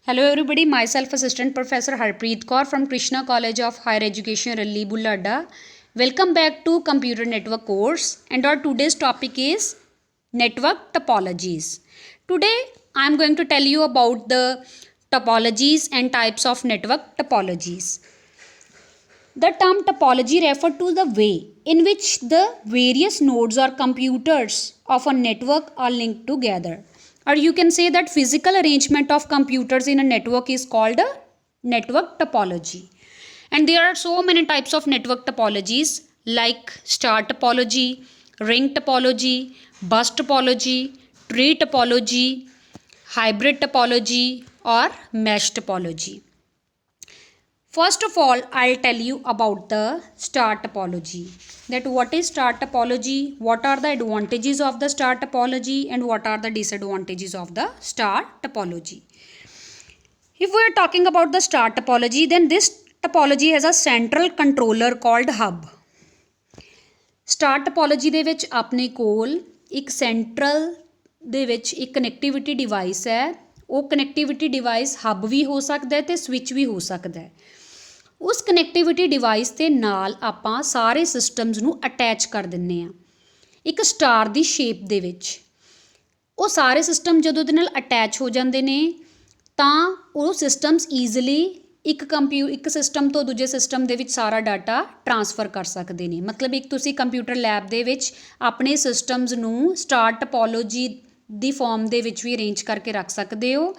Hello everybody, myself Assistant Professor Harpreet Kaur from Krishna College of Higher Education, Ralli, Bullada. Welcome back to Computer Network course, and our today's topic is network topologies. Today I am going to tell you about the topologies and types of network topologies. The term topology refers to the way in which the various nodes or computers of a network are linked together. Or you can say that physical arrangement of computers in a network is called a network topology. And there are so many types of network topologies like star topology, ring topology, bus topology, tree topology, hybrid topology, or mesh topology. First of all, I'll tell you about the star topology. That what is star topology, what are the advantages of the star topology, and what are the disadvantages of the star topology. If we are talking about the star topology, then this topology has a central controller called hub. Star topology ਦੇ ਵਿੱਚ ਆਪਣੇ ਕੋਲ ਇੱਕ central ਦੇ ਵਿੱਚ ਇੱਕ connectivity device ਹੈ। ਉਹ ਕਨੈਕਟੀਵਿਟੀ ਡਿਵਾਈਸ ਹੱਬ ਵੀ ਹੋ ਸਕਦਾ ਅਤੇ ਸਵਿਚ ਵੀ ਹੋ ਸਕਦਾ ਹੈ। ਉਸ ਕਨੈਕਟੀਵਿਟੀ ਡਿਵਾਈਸ ਦੇ ਨਾਲ ਆਪਾਂ ਸਾਰੇ ਸਿਸਟਮਸ ਨੂੰ ਅਟੈਚ ਕਰ ਦਿੰਦੇ ਹਾਂ ਇੱਕ ਸਟਾਰ ਦੀ ਸ਼ੇਪ ਦੇ ਵਿੱਚ। ਉਹ ਸਾਰੇ ਸਿਸਟਮ ਜਦੋਂ ਉਹਦੇ ਨਾਲ ਅਟੈਚ ਹੋ ਜਾਂਦੇ ਨੇ ਤਾਂ ਉਹ ਸਿਸਟਮਸ ਈਜ਼ੀਲੀ ਇੱਕ ਸਿਸਟਮ ਤੋਂ ਦੂਜੇ ਸਿਸਟਮ ਦੇ ਵਿੱਚ ਸਾਰਾ ਡਾਟਾ ਟਰਾਂਸਫਰ ਕਰ ਸਕਦੇ ਨੇ। ਮਤਲਬ ਇੱਕ ਤੁਸੀਂ ਕੰਪਿਊਟਰ ਲੈਬ ਦੇ ਵਿੱਚ ਆਪਣੇ ਸਿਸਟਮਸ ਨੂੰ ਸਟਾਰ ਟਪੋਲੋਜੀ ਦੀ ਫਾਰਮ ਦੇ ਵਿੱਚ ਵੀ ਅਰੇਂਜ ਕਰਕੇ ਰੱਖ ਸਕਦੇ ਹੋ।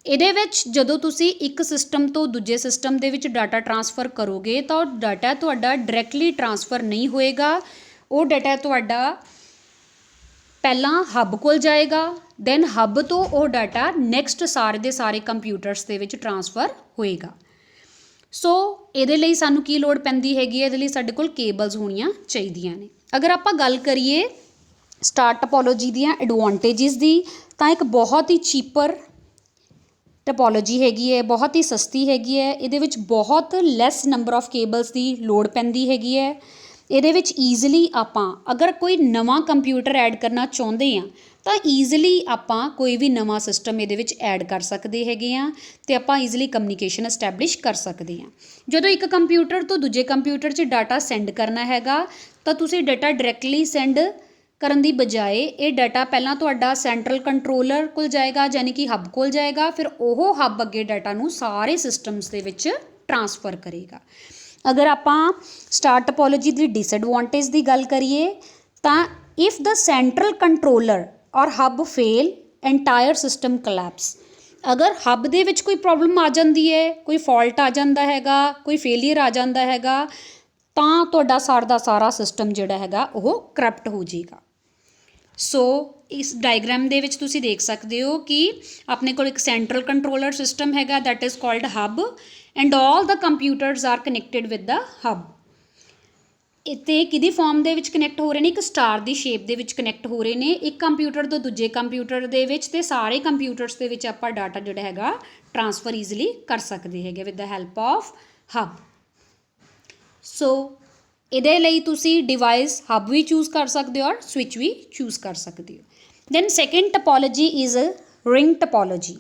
ਇਹਦੇ ਵਿੱਚ ਜਦੋਂ ਤੁਸੀਂ ਇੱਕ ਸਿਸਟਮ ਤੋਂ ਦੂਜੇ ਸਿਸਟਮ ਦੇ ਵਿੱਚ ਡਾਟਾ ਟਰਾਂਸਫਰ ਕਰੋਗੇ ਤਾਂ ਉਹ ਡਾਟਾ ਤੁਹਾਡਾ ਡਾਇਰੈਕਟਲੀ ਟਰਾਂਸਫਰ ਨਹੀਂ ਹੋਏਗਾ। ਉਹ ਡਾਟਾ ਤੁਹਾਡਾ ਪਹਿਲਾਂ ਹੱਬ ਕੋਲ ਜਾਏਗਾ, ਦੈਨ ਹੱਬ ਤੋਂ ਉਹ ਡਾਟਾ ਨੈਕਸਟ ਸਾਰੇ ਦੇ ਸਾਰੇ ਕੰਪਿਊਟਰਸ ਦੇ ਵਿੱਚ ਟਰਾਂਸਫਰ ਹੋਏਗਾ। ਸੋ ਇਹਦੇ ਲਈ ਸਾਨੂੰ ਕੀ ਲੋੜ ਪੈਂਦੀ ਹੈਗੀ ਹੈ? ਇਹਦੇ ਲਈ ਸਾਡੇ ਕੋਲ ਕੇਬਲਸ ਹੋਣੀਆਂ ਚਾਹੀਦੀਆਂ ਨੇ। ਅਗਰ ਆਪਾਂ ਗੱਲ ਕਰੀਏ ਸਟਾਰ ਟਪੋਲੋਜੀ ਦੀਆਂ ਐਡਵਾਂਟੇਜਿਸ ਦੀ ਤਾਂ ਇੱਕ ਬਹੁਤ ਹੀ ਚੀਪਰ ਟਪੋਲੋਜੀ ਹੈਗੀ ਹੈ, ਬਹੁਤ ਹੀ ਸਸਤੀ ਹੈਗੀ ਹੈ। ਇਹਦੇ ਵਿੱਚ ਬਹੁਤ ਲੈਸ ਨੰਬਰ ਆਫ ਕੇਬਲਸ ਦੀ ਲੋੜ ਪੈਂਦੀ ਹੈਗੀ ਹੈ। ਇਹਦੇ ਵਿੱਚ ਈਜ਼ੀਲੀ ਆਪਾਂ ਅਗਰ ਕੋਈ ਨਵਾਂ ਕੰਪਿਊਟਰ ਐਡ ਕਰਨਾ ਚਾਹੁੰਦੇ ਹਾਂ ਤਾਂ ਈਜ਼ੀਲੀ ਆਪਾਂ ਕੋਈ ਵੀ ਨਵਾਂ ਸਿਸਟਮ ਇਹਦੇ ਵਿੱਚ ਐਡ ਕਰ ਸਕਦੇ ਹੈਗੇ ਹਾਂ ਅਤੇ ਆਪਾਂ ਈਜ਼ੀਲੀ ਕਮਿਊਨੀਕੇਸ਼ਨ ਐਸਟੈਬਲਿਸ਼ ਕਰ ਸਕਦੇ ਹਾਂ। ਜਦੋਂ ਇੱਕ ਕੰਪਿਊਟਰ ਤੋਂ ਦੂਜੇ ਕੰਪਿਊਟਰ 'ਚ ਡਾਟਾ ਸੈਂਡ ਕਰਨਾ ਹੈਗਾ ਤਾਂ ਤੁਸੀਂ ਡਾਟਾ ਡਾਇਰੈਕਟਲੀ ਸੈਂਡ ਕਰਨ ਦੀ ਬਜਾਏ ਇਹ ਡਾਟਾ ਪਹਿਲਾਂ ਤੁਹਾਡਾ ਸੈਂਟਰਲ ਕੰਟਰੋਲਰ ਕੋਲ ਜਾਏਗਾ, ਯਾਨੀ ਕਿ ਹੱਬ ਕੋਲ ਜਾਏਗਾ, ਫਿਰ ਉਹ ਹੱਬ ਅੱਗੇ ਡਾਟਾ ਨੂੰ ਸਾਰੇ ਸਿਸਟਮਸ ਦੇ ਵਿੱਚ ਟਰਾਂਸਫਰ ਕਰੇਗਾ। ਅਗਰ ਆਪਾਂ ਸਟਾਰ ਟਪੋਲੋਜੀ ਦੀ ਡਿਸਐਡਵਾਂਟੇਜ ਦੀ ਗੱਲ ਕਰੀਏ ਤਾਂ ਇਫ ਦ ਸੈਂਟਰਲ ਕੰਟਰੋਲਰ ਔਰ ਹੱਬ ਫੇਲ ਐਂਟਾਇਰ ਸਿਸਟਮ ਕਲੈਪਸ। ਅਗਰ ਹੱਬ ਦੇ ਵਿੱਚ ਕੋਈ ਪ੍ਰੋਬਲਮ ਆ ਜਾਂਦੀ ਹੈ, ਕੋਈ ਫਾਲਟ ਆ ਜਾਂਦਾ ਹੈਗਾ, ਕੋਈ ਫੇਲੀਅਰ ਆ ਜਾਂਦਾ ਹੈਗਾ ਤਾਂ ਤੁਹਾਡਾ ਸਾਰਾ ਦਾ ਸਾਰਾ ਸਿਸਟਮ ਜਿਹੜਾ ਹੈਗਾ ਉਹ ਕਰਪਟ ਹੋ ਜਾਏਗਾ। ਸੋ ਇਸ ਡਾਇਗਰਾਮ ਦੇ ਵਿੱਚ ਤੁਸੀਂ ਦੇਖ ਸਕਦੇ ਹੋ ਕਿ ਆਪਣੇ ਕੋਲ ਇੱਕ ਸੈਂਟਰਲ ਕੰਟਰੋਲਰ ਸਿਸਟਮ ਹੈਗਾ that is called hub and all the computers are connected with the hub. ਅਤੇ ਕਿਹਦੀ ਫਾਰਮ ਦੇ ਵਿੱਚ ਕਨੈਕਟ ਹੋ ਰਹੇ ਨੇ? ਇੱਕ ਸਟਾਰ ਦੀ ਸ਼ੇਪ ਦੇ ਵਿੱਚ ਕਨੈਕਟ ਹੋ ਰਹੇ ਨੇ ਇੱਕ ਕੰਪਿਊਟਰ ਤੋਂ ਦੂਜੇ ਕੰਪਿਊਟਰ ਦੇ ਵਿੱਚ, ਅਤੇ ਸਾਰੇ ਕੰਪਿਊਟਰਸ ਦੇ ਵਿੱਚ ਆਪਾਂ ਡਾਟਾ ਜਿਹੜਾ ਹੈਗਾ ਟਰਾਂਸਫਰ ਈਜ਼ੀਲੀ ਕਰ ਸਕਦੇ ਹੈਗੇ ਵਿਦ ਦ ਹੈਲਪ ਆਫ ਹੱਬ। ਸੋ ਇਹਦੇ ਲਈ ਤੁਸੀਂ ਡਿਵਾਈਸ ਹੱਬ ਵੀ ਚੂਜ਼ ਕਰ ਸਕਦੇ ਹੋ ਔਰ ਸਵਿਚ ਵੀ ਚੂਜ਼ ਕਰ ਸਕਦੇ ਹੋ। Then second topology is ring topology.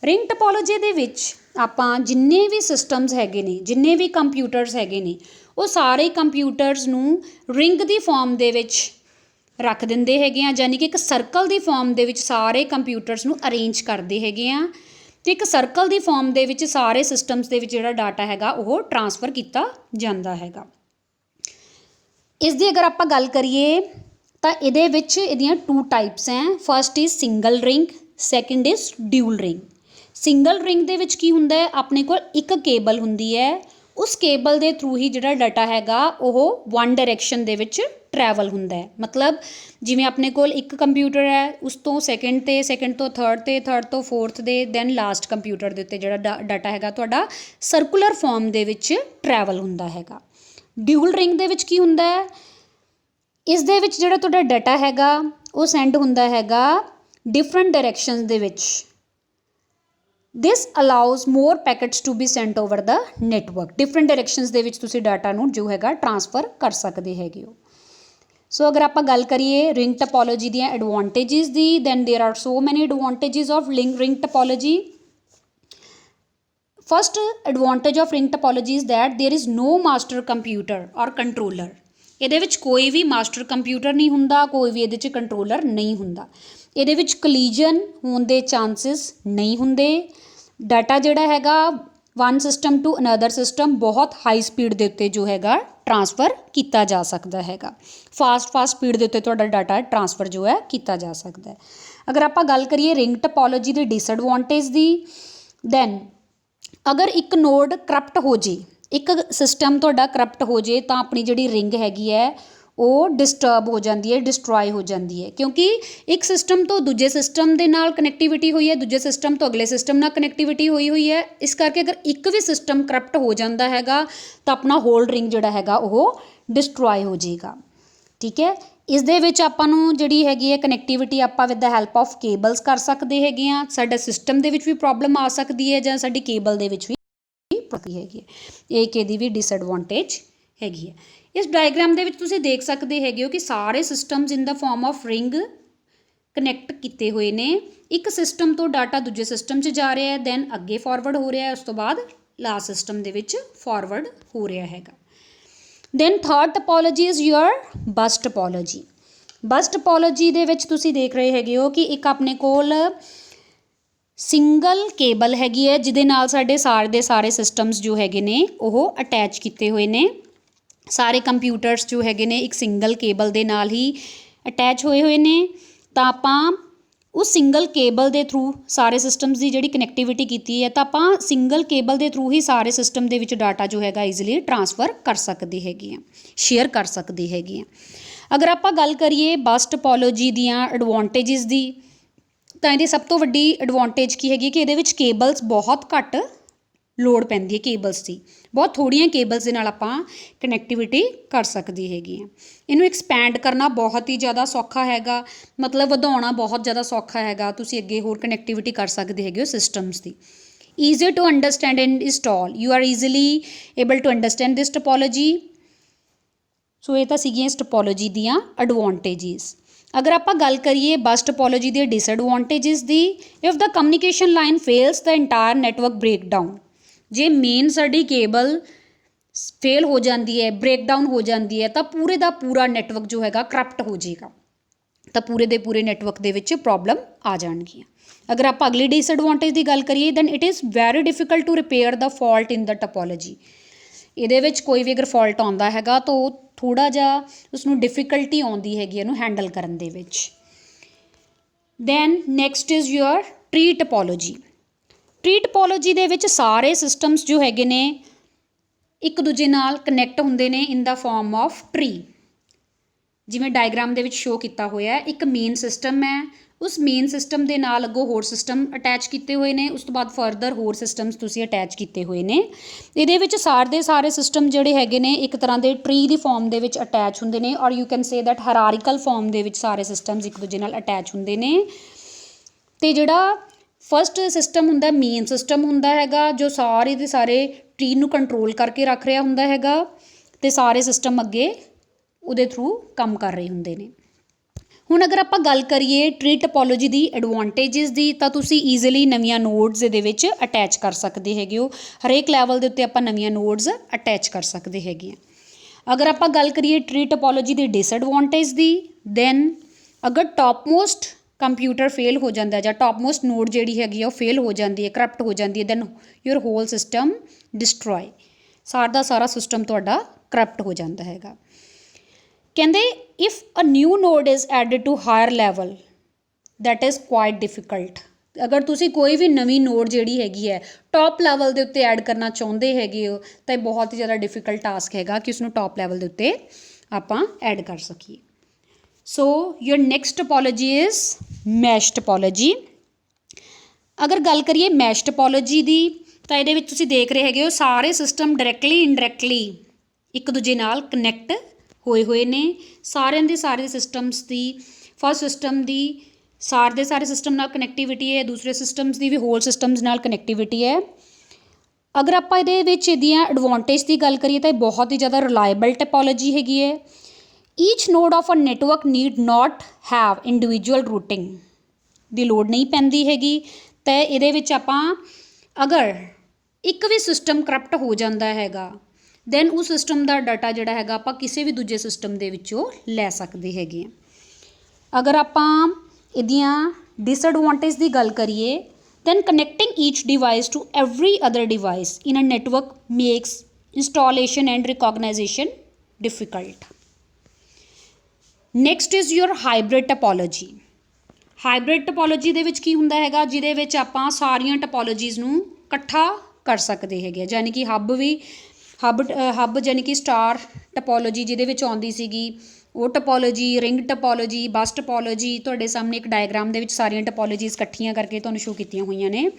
Ring topology ਦੇ ਵਿੱਚ ਆਪਾਂ ਜਿੰਨੇ ਵੀ ਸਿਸਟਮਸ ਹੈਗੇ ਨੇ, ਜਿੰਨੇ ਵੀ ਕੰਪਿਊਟਰਸ ਹੈਗੇ ਨੇ, ਉਹ ਸਾਰੇ ਕੰਪਿਊਟਰਸ ਨੂੰ ਰਿੰਗ ਦੀ ਫਾਰਮ ਦੇ ਵਿੱਚ ਰੱਖ ਦਿੰਦੇ ਹੈਗੇ ਆ, ਯਾਨੀ ਕਿ ਇੱਕ ਸਰਕਲ ਦੀ ਫਾਰਮ ਦੇ ਵਿੱਚ ਸਾਰੇ ਕੰਪਿਊਟਰਸ ਨੂੰ ਅਰੇਂਜ ਕਰਦੇ ਹੈਗੇ ਆ ਅਤੇ ਇੱਕ ਸਰਕਲ ਦੀ ਫਾਰਮ ਦੇ ਵਿੱਚ ਸਾਰੇ ਸਿਸਟਮਸ ਦੇ ਵਿੱਚ ਜਿਹੜਾ ਡਾਟਾ ਹੈਗਾ ਉਹ ਟਰਾਂਸਫਰ ਕੀਤਾ ਜਾਂਦਾ ਹੈਗਾ। ਇਸ ਦੀ ਅਗਰ ਆਪਾਂ ਗੱਲ ਕਰੀਏ ਤਾਂ ਇਹਦੇ ਵਿੱਚ ਇਹਦੀਆਂ 2 ਟਾਈਪਸ ਹੈ। First is single ring, second is dual ring. Single ring ਦੇ ਵਿੱਚ ਕੀ ਹੁੰਦਾ ਹੈ? ਆਪਣੇ ਕੋਲ ਇੱਕ ਕੇਬਲ ਹੁੰਦੀ ਹੈ, ਉਸ ਕੇਬਲ ਦੇ ਥਰੂ ਹੀ ਜਿਹੜਾ ਡਾਟਾ ਹੈਗਾ ਉਹ ਵਨ ਡਾਇਰੈਕਸ਼ਨ ਦੇ ਵਿੱਚ ਟਰੈਵਲ ਹੁੰਦਾ ਹੈ। ਮਤਲਬ ਜਿਵੇਂ ਆਪਣੇ ਕੋਲ ਇੱਕ ਕੰਪਿਊਟਰ ਹੈ, ਉਸ ਤੋਂ ਸੈਕਿੰਡ 'ਤੇ, ਸੈਕਿੰਡ ਤੋਂ ਥਰਡ 'ਤੇ, ਥਰਡ ਤੋਂ ਫੋਰਥ ਦੇ, ਦੈਨ ਲਾਸਟ ਕੰਪਿਊਟਰ ਦੇ ਉੱਤੇ ਜਿਹੜਾ ਡਾਟਾ ਹੈਗਾ ਤੁਹਾਡਾ ਸਰਕੂਲਰ ਫਾਰਮ ਦੇ ਵਿੱਚ ਟਰੈਵਲ ਹੁੰਦਾ ਹੈਗਾ। ਡਿਊਲ ਰਿੰਗ ਦੇ ਵਿੱਚ ਕੀ ਹੁੰਦਾ ਹੈ? ਇਸ ਦੇ ਵਿੱਚ ਜਿਹੜਾ ਤੁਹਾਡਾ ਡਾਟਾ ਹੈਗਾ ਉਹ ਸੈਂਡ ਹੁੰਦਾ ਹੈਗਾ ਡਿਫਰੈਂਟ ਡਾਇਰੈਕਸ਼ਨਸ ਦੇ ਵਿੱਚ। This allows more packets to be sent over the network. Different directions ਦੇ ਵਿੱਚ ਤੁਸੀਂ ਡਾਟਾ ਨੂੰ ਜੋ ਹੈਗਾ ਟਰਾਂਸਫਰ ਕਰ ਸਕਦੇ ਹੈਗੇ ਹੋ। ਸੋ ਅਗਰ ਆਪਾਂ ਗੱਲ ਕਰੀਏ ਰਿੰਗ ਟਪੋਲੋਜੀ ਦੀਆਂ ਐਡਵਾਂਟੇਜਿਸ ਦੀ, then there are so many advantages of ring topology. First advantage of ring topology is that there is no master computer or controller. ਇਹਦੇ ਵਿੱਚ ਕੋਈ ਵੀ ਮਾਸਟਰ ਕੰਪਿਊਟਰ ਨਹੀਂ ਹੁੰਦਾ, ਕੋਈ ਵੀ ਇਹਦੇ 'ਚ ਕੰਟਰੋਲਰ ਨਹੀਂ ਹੁੰਦਾ। ਇਹਦੇ ਵਿੱਚ ਕਲੀਜਨ ਹੋਣ ਦੇ ਚਾਂਸਿਸ ਨਹੀਂ ਹੁੰਦੇ। ਡਾਟਾ ਜਿਹੜਾ ਹੈਗਾ one system to another system ਬਹੁਤ ਹਾਈ ਸਪੀਡ ਦੇ ਉੱਤੇ ਜੋ ਹੈਗਾ ਟਰਾਂਸਫਰ ਕੀਤਾ ਜਾ ਸਕਦਾ ਹੈਗਾ। ਫਾਸਟ ਸਪੀਡ ਦੇ ਉੱਤੇ ਤੁਹਾਡਾ ਡਾਟਾ ਟਰਾਂਸਫਰ ਜੋ ਹੈ ਕੀਤਾ ਜਾ ਸਕਦਾ ਹੈ। ਅਗਰ ਆਪਾਂ ਗੱਲ ਕਰੀਏ ਰਿੰਗ ਟਪੋਲੋਜੀ ਦੇ ਡਿਸਐਡਵਾਂਟੇਜ ਦੀ, ਦੈਨ ਅਗਰ ਇੱਕ ਨੋਡ ਕਰਪਟ ਹੋ ਜੇ, ਇੱਕ ਸਿਸਟਮ ਤੁਹਾਡਾ ਕਰਪਟ ਹੋ ਜੇ ਤਾਂ ਆਪਣੀ ਜਿਹੜੀ ਰਿੰਗ ਹੈਗੀ ਹੈ ਉਹ ਡਿਸਟਰਬ ਹੋ ਜਾਂਦੀ ਹੈ, ਡਿਸਟਰੋਏ ਹੋ ਜਾਂਦੀ ਹੈ, ਕਿਉਂਕਿ ਇੱਕ ਸਿਸਟਮ ਤੋਂ ਦੂਜੇ ਸਿਸਟਮ ਦੇ ਨਾਲ ਕਨੈਕਟੀਵਿਟੀ ਹੋਈ ਹੈ, ਦੂਜੇ ਸਿਸਟਮ ਤੋਂ ਅਗਲੇ ਸਿਸਟਮ ਨਾਲ ਕਨੈਕਟੀਵਿਟੀ ਹੋਈ ਹੈ। ਇਸ ਕਰਕੇ ਅਗਰ ਇੱਕ ਵੀ ਸਿਸਟਮ ਕਰਪਟ ਹੋ ਜਾਂਦਾ ਹੈਗਾ ਤਾਂ ਆਪਣਾ ਹੋਲ ਰਿੰਗ ਜਿਹੜਾ ਹੈਗਾ ਉਹ ਡਿਸਟਰੋਏ ਹੋ ਜਾਏਗਾ। ਠੀਕ ਹੈ, ਇਸ ਦੇ ਵਿੱਚ ਆਪਾਂ ਨੂੰ ਜਿਹੜੀ ਹੈਗੀ ਹੈ ਕਨੈਕਟੀਵਿਟੀ ਆਪਾਂ with the help of cables ਕਰ ਸਕਦੇ ਹੈਗੇ ਹਾਂ। ਸਾਡਾ ਸਿਸਟਮ ਦੇ ਵਿੱਚ ਵੀ ਪ੍ਰੋਬਲਮ ਆ ਸਕਦੀ ਹੈ ਜਾਂ ਸਾਡੀ ਕੇਬਲ ਦੇ ਵਿੱਚ ਵੀ ਹੈਗੀ ਹੈ। ਇਹ ਇੱਕ ਇਹਦੀ ਵੀ ਡਿਸਐਡਵਾਂਟੇਜ ਹੈਗੀ ਹੈ। ਇਸ ਡਾਇਗਰਾਮ ਦੇ ਵਿੱਚ ਤੁਸੀਂ ਦੇਖ ਸਕਦੇ ਹੈਗੇ ਹੋ ਕਿ ਸਾਰੇ systems in the farm of ring connect ਕੀਤੇ ਹੋਏ ਨੇ। ਇੱਕ ਸਿਸਟਮ ਤੋਂ ਡਾਟਾ ਦੂਜੇ ਸਿਸਟਮ 'ਚ ਜਾ ਰਿਹਾ ਹੈ, ਦੈਨ ਅੱਗੇ ਫਾਰਵਰਡ ਹੋ ਰਿਹਾ ਹੈ, ਉਸ ਤੋਂ ਬਾਅਦ ਲਾਸਟ ਸਿਸਟਮ ਦੇ ਵਿੱਚ ਫਾਰਵਰਡ ਹੋ ਰਿਹਾ ਹੈਗਾ। Then third ਟਪੋਲੋਜੀ is your bus ਟਪੋਲੋਜੀ। Bus topology ਦੇ ਵਿੱਚ ਤੁਸੀਂ ਦੇਖ ਰਹੇ ਹੈਗੇ ਹੋ ਕਿ ਇੱਕ ਆਪਣੇ ਕੋਲ ਸਿੰਗਲ ਕੇਬਲ ਹੈਗੀ ਹੈ ਜਿਹਦੇ ਨਾਲ ਸਾਡੇ ਸਾਰੇ ਦੇ ਸਾਰੇ ਸਿਸਟਮਸ ਜੋ ਹੈਗੇ ਨੇ ਉਹ ਅਟੈਚ ਕੀਤੇ ਹੋਏ ਨੇ। ਸਾਰੇ ਕੰਪਿਊਟਰਸ ਜੋ ਹੈਗੇ ਨੇ ਇੱਕ ਸਿੰਗਲ ਕੇਬਲ ਦੇ ਨਾਲ ਹੀ ਅਟੈਚ ਹੋਏ ਨੇ। ਤਾਂ ਆਪਾਂ ਉਸ ਸਿੰਗਲ ਕੇਬਲ ਦੇ ਥਰੂ ਸਾਰੇ ਸਿਸਟਮਸ ਦੀ ਜਿਹੜੀ ਕਨੈਕਟੀਵਿਟੀ ਕੀਤੀ ਹੈ ਤਾਂ ਆਪਾਂ ਸਿੰਗਲ ਕੇਬਲ ਦੇ ਥਰੂ ਹੀ ਸਾਰੇ ਸਿਸਟਮ ਦੇ ਵਿੱਚ ਡਾਟਾ ਜੋ ਹੈਗਾ ਈਜ਼ੀਲੀ ਟਰਾਂਸਫਰ ਕਰ ਸਕਦੇ ਹੈਗੇ ਆ, ਸ਼ੇਅਰ ਕਰ ਸਕਦੇ ਹੈਗੇ ਆ। ਅਗਰ ਆਪਾਂ ਗੱਲ ਕਰੀਏ ਬਸ ਟਪੋਲੋਜੀ ਦੀਆਂ ਐਡਵਾਂਟੇਜਿਸ ਦੀ, ਤਾਂ ਇਹਦੀ ਸਭ ਤੋਂ ਵੱਡੀ ਐਡਵਾਂਟੇਜ ਕੀ ਹੈਗੀ ਕਿ ਇਹਦੇ ਵਿੱਚ ਕੇਬਲਸ ਬਹੁਤ ਘੱਟ ਲੋੜ ਪੈਂਦੀ ਹੈ। ਕੇਬਲਸ ਦੀ ਬਹੁਤ ਥੋੜ੍ਹੀਆਂ ਕੇਬਲਸ ਦੇ ਨਾਲ ਆਪਾਂ ਕਨੈਕਟੀਵਿਟੀ ਕਰ ਸਕਦੇ ਹੈਗੇ ਹਾਂ। ਇਹਨੂੰ ਐਕਸਪੈਂਡ ਕਰਨਾ ਬਹੁਤ ਹੀ ਜ਼ਿਆਦਾ ਸੌਖਾ ਹੈਗਾ, ਮਤਲਬ ਵਧਾਉਣਾ ਬਹੁਤ ਜ਼ਿਆਦਾ ਸੌਖਾ ਹੈਗਾ। ਤੁਸੀਂ ਅੱਗੇ ਹੋਰ ਕਨੈਕਟੀਵਿਟੀ ਕਰ ਸਕਦੇ ਹੈਗੇ ਹੋ ਸਿਸਟਮਸ ਦੀ। Easy to understand and install, you are easily able to understand this topology. So ਇਹ ਤਾਂ ਸੀਗੀਆਂ ਇਸ ਟਪੋਲੋਜੀ ਦੀਆਂ ਐਡਵਾਂਟੇਜਿਸ। ਅਗਰ ਆਪਾਂ ਗੱਲ ਕਰੀਏ ਬਸ ਟਪੋਲੋਜੀ ਦੇ ਡਿਸਐਡਵਾਂਟੇਜਿਸ ਦੀ, if the communication line fails the entire network break down. ਜੇ ਮੇਨ ਸਾਡੀ ਕੇਬਲ ਫੇਲ ਹੋ ਜਾਂਦੀ ਹੈ, ਬ੍ਰੇਕਡਾਊਨ ਹੋ ਜਾਂਦੀ ਹੈ, ਤਾਂ ਪੂਰੇ ਦਾ ਪੂਰਾ ਨੈਟਵਰਕ ਜੋ ਹੈਗਾ ਕਰਪਟ ਹੋ ਜਾਏਗਾ, ਤਾਂ ਪੂਰੇ ਦੇ ਪੂਰੇ ਨੈਟਵਰਕ ਦੇ ਵਿੱਚ ਪ੍ਰੋਬਲਮ ਆ ਜਾਣਗੀਆਂ। ਅਗਰ ਆਪਾਂ ਅਗਲੀ ਡਿਸਐਡਵਾਂਟੇਜ ਦੀ ਗੱਲ ਕਰੀਏ, then it is very difficult to repair the fault in the topology. ਇਹਦੇ ਵਿੱਚ ਕੋਈ ਵੀ ਅਗਰ ਫਾਲਟ ਆਉਂਦਾ ਹੈਗਾ ਤਾਂ ਉਹ ਥੋੜ੍ਹਾ ਜਿਹਾ ਉਸਨੂੰ ਡਿਫਿਕਲਟੀ ਆਉਂਦੀ ਹੈਗੀ ਇਹਨੂੰ ਹੈਂਡਲ ਕਰਨ ਦੇ ਵਿੱਚ। Then next is your tree topology. Tree topology ਦੇ ਵਿੱਚ ਸਾਰੇ ਸਿਸਟਮਸ ਜੋ ਹੈਗੇ ਨੇ ਇੱਕ ਦੂਜੇ ਨਾਲ ਕਨੈਕਟ ਹੁੰਦੇ ਨੇ ਇਨ ਦਾ ਫਾਰਮ ਆਫ ਟਰੀ। ਜਿਵੇਂ ਡਾਇਗਰਾਮ ਦੇ ਵਿੱਚ ਸ਼ੋ ਕੀਤਾ ਹੋਇਆ ਹੈ, ਇੱਕ ਮੇਨ ਸਿਸਟਮ ਹੈ, ਉਸ ਮੇਨ ਸਿਸਟਮ ਦੇ ਨਾਲ ਅੱਗੋਂ ਹੋਰ ਸਿਸਟਮ ਅਟੈਚ ਕੀਤੇ ਹੋਏ ਨੇ, ਉਸ ਤੋਂ ਬਾਅਦ ਫਰਦਰ ਹੋਰ ਸਿਸਟਮਸ ਤੁਸੀਂ ਅਟੈਚ ਕੀਤੇ ਹੋਏ ਨੇ। ਇਹਦੇ ਵਿੱਚ ਸਾਰੇ ਦੇ ਸਾਰੇ ਸਿਸਟਮ ਜਿਹੜੇ ਹੈਗੇ ਨੇ ਇੱਕ ਤਰ੍ਹਾਂ ਦੇ ਟਰੀ ਦੀ ਫਾਰਮ ਦੇ ਵਿੱਚ ਅਟੈਚ ਹੁੰਦੇ ਨੇ, or you can say that hierarchical form ਦੇ ਵਿੱਚ ਸਾਰੇ ਸਿਸਟਮਸ ਇੱਕ ਦੂਜੇ ਨਾਲ ਅਟੈਚ ਹੁੰਦੇ ਨੇ। ਅਤੇ ਜਿਹੜਾ ਫਸਟ ਸਿਸਟਮ ਹੁੰਦਾ ਮੇਨ ਸਿਸਟਮ ਹੁੰਦਾ ਹੈਗਾ ਜੋ ਸਾਰੇ ਦੇ ਸਾਰੇ ਟਰੀ ਨੂੰ ਕੰਟਰੋਲ ਕਰਕੇ ਰੱਖ ਰਿਹਾ ਹੁੰਦਾ ਹੈਗਾ, ਅਤੇ ਸਾਰੇ ਸਿਸਟਮ ਅੱਗੇ ਉਹਦੇ ਥਰੂ ਕੰਮ ਕਰ ਰਹੇ ਹੁੰਦੇ ਨੇ। ਹੁਣ ਅਗਰ ਆਪਾਂ ਗੱਲ ਕਰੀਏ ਟਰੀ ਟਪੋਲੋਜੀ ਦੀ ਐਡਵਾਂਟੇਜਿਸ ਦੀ, ਤਾਂ ਤੁਸੀਂ ਈਜ਼ੀਲੀ ਨਵੀਆਂ ਨੋਡਸ ਇਹਦੇ ਵਿੱਚ ਅਟੈਚ ਕਰ ਸਕਦੇ ਹੈਗੇ ਹੋ। ਹਰੇਕ ਲੈਵਲ ਦੇ ਉੱਤੇ ਆਪਾਂ ਨਵੀਆਂ ਨੋਡਸ ਅਟੈਚ ਕਰ ਸਕਦੇ ਹੈਗੇ ਹਾਂ। ਅਗਰ ਆਪਾਂ ਗੱਲ ਕਰੀਏ ਟਰੀ ਟਪੋਲੋਜੀ ਦੀ ਡਿਸਐਡਵਾਂਟੇਜ ਦੀ, ਦੈਨ ਅਗਰ ਟੌਪ ਮੋਸਟ ਕੰਪਿਊਟਰ ਫੇਲ ਹੋ ਜਾਂਦਾ ਜਾਂ ਟੌਪ ਮੋਸਟ ਨੋਡ ਜਿਹੜੀ ਹੈਗੀ ਆ ਉਹ ਫੇਲ ਹੋ ਜਾਂਦੀ ਹੈ, ਕਰਪਟ ਹੋ ਜਾਂਦੀ ਹੈ, then your whole system destroy. ਸਾਰਾ ਦਾ ਸਾਰਾ ਸਿਸਟਮ ਤੁਹਾਡਾ ਕਰਪਟ ਹੋ ਜਾਂਦਾ ਹੈਗਾ। ਕਹਿੰਦੇ if a new node is added to higher level that is quite difficult. ਅਗਰ ਤੁਸੀਂ ਕੋਈ ਵੀ ਨਵੀਂ ਨੋਡ ਜਿਹੜੀ ਹੈਗੀ ਹੈ ਟੌਪ ਲੈਵਲ ਦੇ ਉੱਤੇ ਐਡ ਕਰਨਾ ਚਾਹੁੰਦੇ ਹੈਗੇ ਹੋ ਤਾਂ ਇਹ ਬਹੁਤ ਹੀ ਜ਼ਿਆਦਾ ਡਿਫੀਕਲਟ ਟਾਸਕ ਹੈਗਾ ਕਿ ਉਸਨੂੰ ਟੌਪ ਲੈਵਲ ਦੇ ਉੱਤੇ ਆਪਾਂ ਐਡ ਕਰ ਸਕੀਏ। ਸੋ ਯੂਅਰ ਨੈਕਸਟ ਟਪੋਲੋਜੀ ਇਜ਼ ਮੈਸ਼ ਟਪੋਲੋਜੀ। ਅਗਰ ਗੱਲ ਕਰੀਏ ਮੈਸ਼ ਟਪੋਲੋਜੀ ਦੀ, ਤਾਂ ਇਹਦੇ ਵਿੱਚ ਤੁਸੀਂ ਦੇਖ ਰਹੇ ਹੈਗੇ ਹੋ ਸਾਰੇ ਸਿਸਟਮ ਡਾਇਰੈਕਟਲੀ ਇਨਡਾਇਰੈਕਟਲੀ ਇੱਕ ਦੂਜੇ ਨਾਲ ਕਨੈਕਟ ਹੋਏ ਨੇ। ਸਾਰਿਆਂ ਦੇ ਸਾਰੇ ਸਿਸਟਮਸ ਦੀ ਫਸਟ ਸਿਸਟਮ ਦੀ ਸਾਰੇ ਦੇ ਸਾਰੇ ਸਿਸਟਮ ਨਾਲ ਕਨੈਕਟੀਵਿਟੀ ਹੈ, ਦੂਸਰੇ ਸਿਸਟਮਸ ਦੀ ਵੀ ਹੋਲ ਸਿਸਟਮਸ ਨਾਲ ਕਨੈਕਟੀਵਿਟੀ ਹੈ। ਅਗਰ ਆਪਾਂ ਇਹਦੇ ਵਿੱਚ ਇਹਦੀਆਂ ਐਡਵਾਂਟੇਜ ਦੀ ਗੱਲ ਕਰੀਏ ਤਾਂ ਇਹ ਬਹੁਤ ਹੀ ਜ਼ਿਆਦਾ ਰਿਲਾਇਬਲ ਟਪੋਲੋਜੀ ਹੈਗੀ ਹੈ। Each node of a network need not have individual routing ਦੀ ਲੋੜ ਨਹੀਂ ਪੈਂਦੀ ਹੈਗੀ। ਅਤੇ ਇਹਦੇ ਵਿੱਚ ਆਪਾਂ ਅਗਰ ਇੱਕ ਵੀ ਸਿਸਟਮ ਕਰਪਟ ਹੋ ਜਾਂਦਾ ਹੈਗਾ ਦੈਨ ਉਸ ਸਿਸਟਮ ਦਾ ਡਾਟਾ ਜਿਹੜਾ ਹੈਗਾ ਆਪਾਂ ਕਿਸੇ ਵੀ ਦੂਜੇ ਸਿਸਟਮ ਦੇ ਵਿੱਚੋਂ ਲੈ ਸਕਦੇ ਹੈਗੇ ਹਾਂ। ਅਗਰ ਆਪਾਂ ਇਹਦੀਆਂ ਡਿਸਐਡਵਾਂਟੇਜ ਦੀ ਗੱਲ ਕਰੀਏ then connecting each device to every other device in a network makes installation and recognisation difficult. Next is your hybrid topology. Hybrid topology ਦੇ ਵਿੱਚ ਕੀ ਹੁੰਦਾ ਹੈਗਾ, ਜਿਹਦੇ ਵਿੱਚ ਆਪਾਂ ਸਾਰੀਆਂ ਟਪੋਲੋਜੀਜ਼ ਨੂੰ ਇਕੱਠਾ ਕਰ ਸਕਦੇ ਹੈਗੇ, ਯਾਨੀ ਕਿ ਹੱਬ ਯਾਨੀ ਕਿ ਸਟਾਰ ਟਪੋਲੋਜੀ ਜਿਹਦੇ ਵਿੱਚ ਆਉਂਦੀ ਸੀਗੀ ਉਹ ਟਪੋਲੋਜੀ, ਰਿੰਗ ਟਪੋਲੋਜੀ, ਬਸ ਟਪੋਲੋਜੀ, ਤੁਹਾਡੇ ਸਾਹਮਣੇ ਇੱਕ ਡਾਇਗਰਾਮ ਦੇ ਵਿੱਚ ਸਾਰੀਆਂ ਟਪੋਲੋਜੀਜ਼ ਇਕੱਠੀਆਂ ਕਰਕੇ ਤੁਹਾਨੂੰ ਸ਼ੋ ਕੀਤੀਆਂ ਹੋਈਆਂ ਨੇ।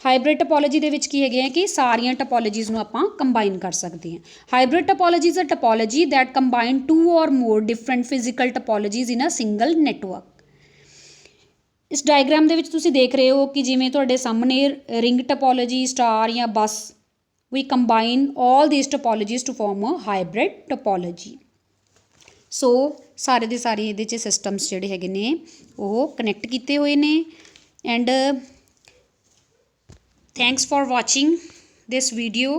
ਹਾਈਬ੍ਰਿਡ ਟਪੋਲੋਜੀ ਦੇ ਵਿੱਚ ਕੀ ਹੈਗੇ ਆ ਕਿ ਸਾਰੀਆਂ ਟਪੋਲੋਜੀਜ਼ ਨੂੰ ਆਪਾਂ ਕੰਬਾਈਨ ਕਰ ਸਕਦੇ ਹਾਂ। Hybrid topology is a topology that combine 2 or more different physical topologies in a single network। ਇਸ ਡਾਇਗਰਾਮ ਦੇ ਵਿੱਚ ਤੁਸੀਂ ਦੇਖ ਰਹੇ ਹੋ ਕਿ ਜਿਵੇਂ ਤੁਹਾਡੇ ਸਾਹਮਣੇ ਰਿੰਗ ਟਪੋਲੋਜੀ, ਸਟਾਰ ਜਾਂ ਬਸ, we combine all these topologies to form a hybrid topology। ਸੋ ਸਾਰੇ ਦੇ ਸਾਰੇ ਇਹਦੇ 'ਚ ਸਿਸਟਮਸ ਜਿਹੜੇ ਹੈਗੇ ਨੇ ਉਹ ਕਨੈਕਟ ਕੀਤੇ ਹੋਏ ਨੇ। And thanks for watching this video।